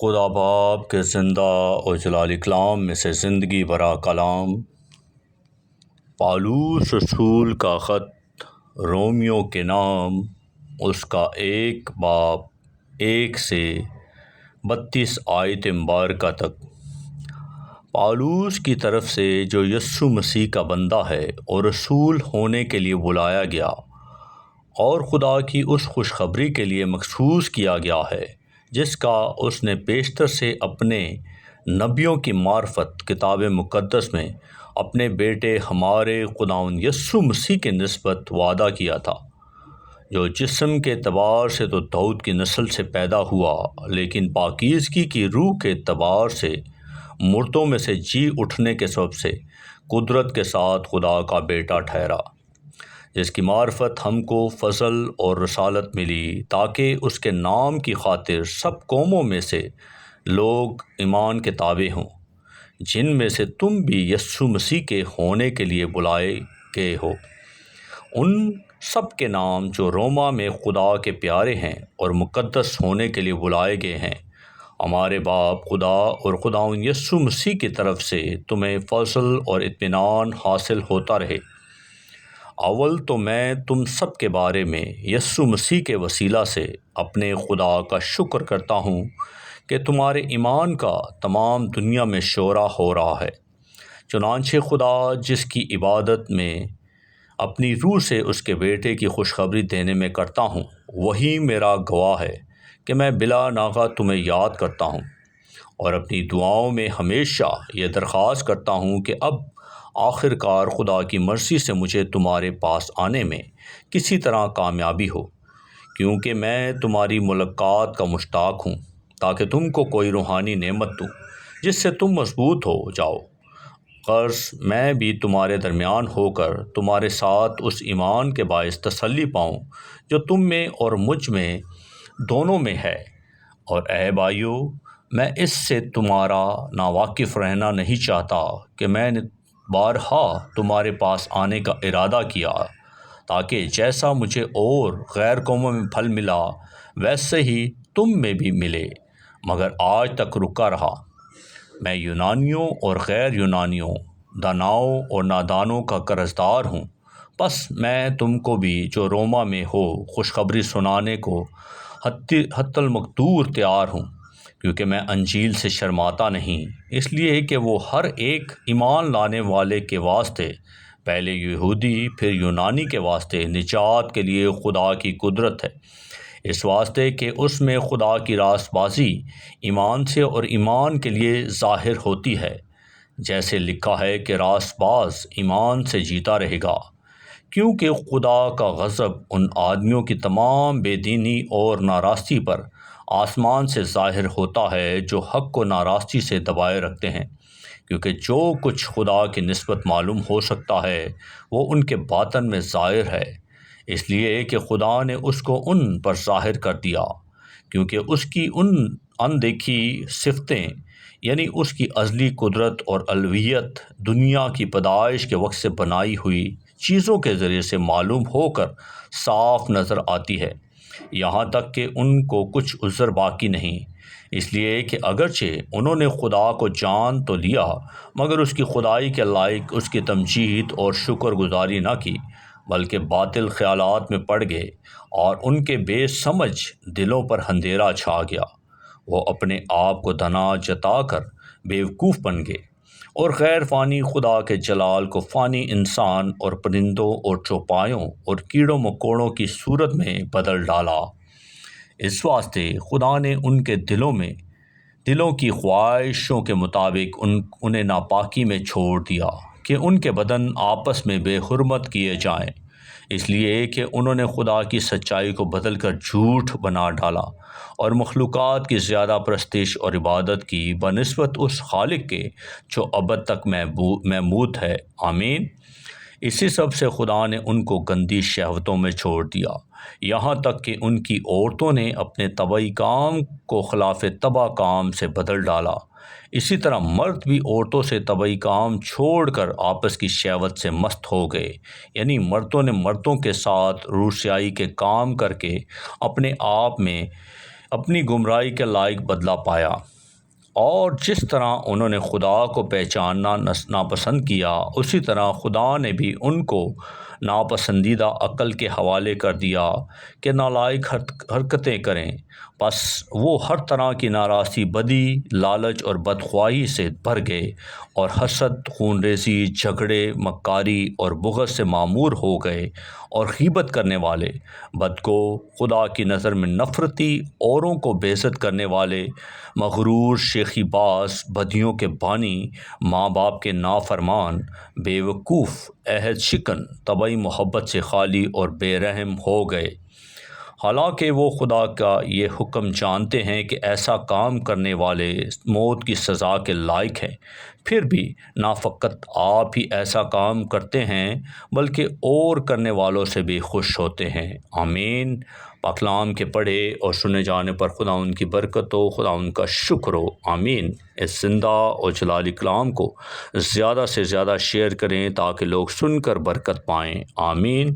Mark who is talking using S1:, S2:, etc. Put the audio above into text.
S1: خدا باپ کے زندہ اور جلالی کلام میں سے زندگی برا کلام، پالوس رسول کا خط رومیو کے نام، اس کا 1 باب 1 سے 32 آیت مبارکہ تک۔ پالوس کی طرف سے جو یسوع مسیح کا بندہ ہے اور رسول ہونے کے لیے بلایا گیا اور خدا کی اس خوشخبری کے لیے مخصوص کیا گیا ہے جس کا اس نے بیشتر سے اپنے نبیوں کی معرفت کتاب مقدس میں اپنے بیٹے ہمارے خداوند یسوع مسیح کے نسبت وعدہ کیا تھا، جو جسم کے اعتبار سے تو داؤد کی نسل سے پیدا ہوا، لیکن پاکیزگی کی روح کے اعتبار سے مردوں میں سے جی اٹھنے کے سبب سے قدرت کے ساتھ خدا کا بیٹا ٹھہرا، جس کی معرفت ہم کو فضل اور رسالت ملی تاکہ اس کے نام کی خاطر سب قوموں میں سے لوگ ایمان کے تابع ہوں، جن میں سے تم بھی یسوع مسیح کے ہونے کے لیے بلائے گئے ہو۔ ان سب کے نام جو روما میں خدا کے پیارے ہیں اور مقدس ہونے کے لیے بلائے گئے ہیں، ہمارے باپ خدا اور خداوند یسوع مسیح کی طرف سے تمہیں فضل اور اطمینان حاصل ہوتا رہے۔ اول تو میں تم سب کے بارے میں یسوع مسیح کے وسیلہ سے اپنے خدا کا شکر کرتا ہوں کہ تمہارے ایمان کا تمام دنیا میں شعرا ہو رہا ہے۔ چنانچہ خدا جس کی عبادت میں اپنی روح سے اس کے بیٹے کی خوشخبری دینے میں کرتا ہوں، وہی میرا گواہ ہے کہ میں بلا ناغہ تمہیں یاد کرتا ہوں اور اپنی دعاؤں میں ہمیشہ یہ درخواست کرتا ہوں کہ اب آخر کار خدا کی مرضی سے مجھے تمہارے پاس آنے میں کسی طرح کامیابی ہو، کیونکہ میں تمہاری ملاقات کا مشتاق ہوں، تاکہ تم کو کوئی روحانی نعمت دوں جس سے تم مضبوط ہو جاؤ، غرض میں بھی تمہارے درمیان ہو کر تمہارے ساتھ اس ایمان کے باعث تسلی پاؤں جو تم میں اور مجھ میں دونوں میں ہے۔ اور اے بھائیو، میں اس سے تمہارا ناواقف رہنا نہیں چاہتا کہ میں نے بارہا تمہارے پاس آنے کا ارادہ کیا، تاکہ جیسا مجھے اور غیر قوموں میں پھل ملا ویسے ہی تم میں بھی ملے، مگر آج تک رکا رہا۔ میں یونانیوں اور غیر یونانیوں، داناؤں اور نادانوں کا قرضدار ہوں، بس میں تم کو بھی جو روما میں ہو خوشخبری سنانے کو حتی المقدور تیار ہوں، کیونکہ میں انجیل سے شرماتا نہیں، اس لیے کہ وہ ہر ایک ایمان لانے والے کے واسطے، پہلے یہودی پھر یونانی کے واسطے نجات کے لیے خدا کی قدرت ہے، اس واسطے کہ اس میں خدا کی راست بازی ایمان سے اور ایمان کے لیے ظاہر ہوتی ہے، جیسے لکھا ہے کہ راست باز ایمان سے جیتا رہے گا، کیونکہ خدا کا غضب ان آدمیوں کی تمام بے دینی اور ناراستی پر آسمان سے ظاہر ہوتا ہے جو حق کو ناراستی سے دبائے رکھتے ہیں، کیونکہ جو کچھ خدا کی نسبت معلوم ہو سکتا ہے وہ ان کے باطن میں ظاہر ہے، اس لیے کہ خدا نے اس کو ان پر ظاہر کر دیا، کیونکہ اس کی ان اندیکھی صفتیں یعنی اس کی ازلی قدرت اور الوہیت دنیا کی پیدائش کے وقت سے بنائی ہوئی چیزوں کے ذریعے سے معلوم ہو کر صاف نظر آتی ہے، یہاں تک کہ ان کو کچھ عذر باقی نہیں، اس لیے کہ اگرچہ انہوں نے خدا کو جان تو لیا مگر اس کی خدائی کے لائق اس کی تمجید اور شکر گزاری نہ کی، بلکہ باطل خیالات میں پڑ گئے اور ان کے بے سمجھ دلوں پر اندھیرا چھا گیا، وہ اپنے آپ کو دنا جتا کر بیوقوف بن گئے اور غیر فانی خدا کے جلال کو فانی انسان اور پرندوں اور چوپایوں اور کیڑوں مکوڑوں کی صورت میں بدل ڈالا۔ اس واسطے خدا نے ان کے دلوں کی خواہشوں کے مطابق انہیں ناپاکی میں چھوڑ دیا کہ ان کے بدن آپس میں بے حرمت کیے جائیں، اس لیے کہ انہوں نے خدا کی سچائی کو بدل کر جھوٹ بنا ڈالا اور مخلوقات کی زیادہ پرستش اور عبادت کی بنسبت اس خالق کے جو ابد تک محمود ہے۔ آمین۔ اسی سب سے خدا نے ان کو گندی شہوتوں میں چھوڑ دیا، یہاں تک کہ ان کی عورتوں نے اپنے طبعی کام کو خلاف طبع کام سے بدل ڈالا، اسی طرح مرد بھی عورتوں سے طبعی کام چھوڑ کر آپس کی شہوت سے مست ہو گئے، یعنی مردوں نے مردوں کے ساتھ روسیائی کے کام کر کے اپنے آپ میں اپنی گمراہی کے لائق بدلہ پایا، اور جس طرح انہوں نے خدا کو پہچاننا ناپسند کیا، اسی طرح خدا نے بھی ان کو ناپسندیدہ عقل کے حوالے کر دیا کہ نالائق حرکتیں کریں۔ پس وہ ہر طرح کی ناراستی، بدی، لالچ اور بدخواہی سے بھر گئے، اور حسد، خون ریزی، جھگڑے، مکاری اور بغض سے معمور ہو گئے، اور غیبت کرنے والے، بدگو، خدا کی نظر میں نفرتی، اوروں کو بے عزت کرنے والے، مغرور، شیخی باز، بدیوں کے بانی، ماں باپ کے نافرمان، بے وقوف، عہد شکن، طبعی محبت سے خالی اور بے رحم ہو گئے۔ حالانکہ وہ خدا کا یہ حکم جانتے ہیں کہ ایسا کام کرنے والے موت کی سزا کے لائق ہیں، پھر بھی نہ فقط آپ ہی ایسا کام کرتے ہیں بلکہ اور کرنے والوں سے بھی خوش ہوتے ہیں۔ آمین۔ پاک کلام کے پڑھے اور سنے جانے پر خدا ان کی برکت ہو، خدا ان کا شکر ہو۔ آمین۔ اس زندہ اور جلالی کلام کو زیادہ سے زیادہ شیئر کریں تاکہ لوگ سن کر برکت پائیں۔ آمین۔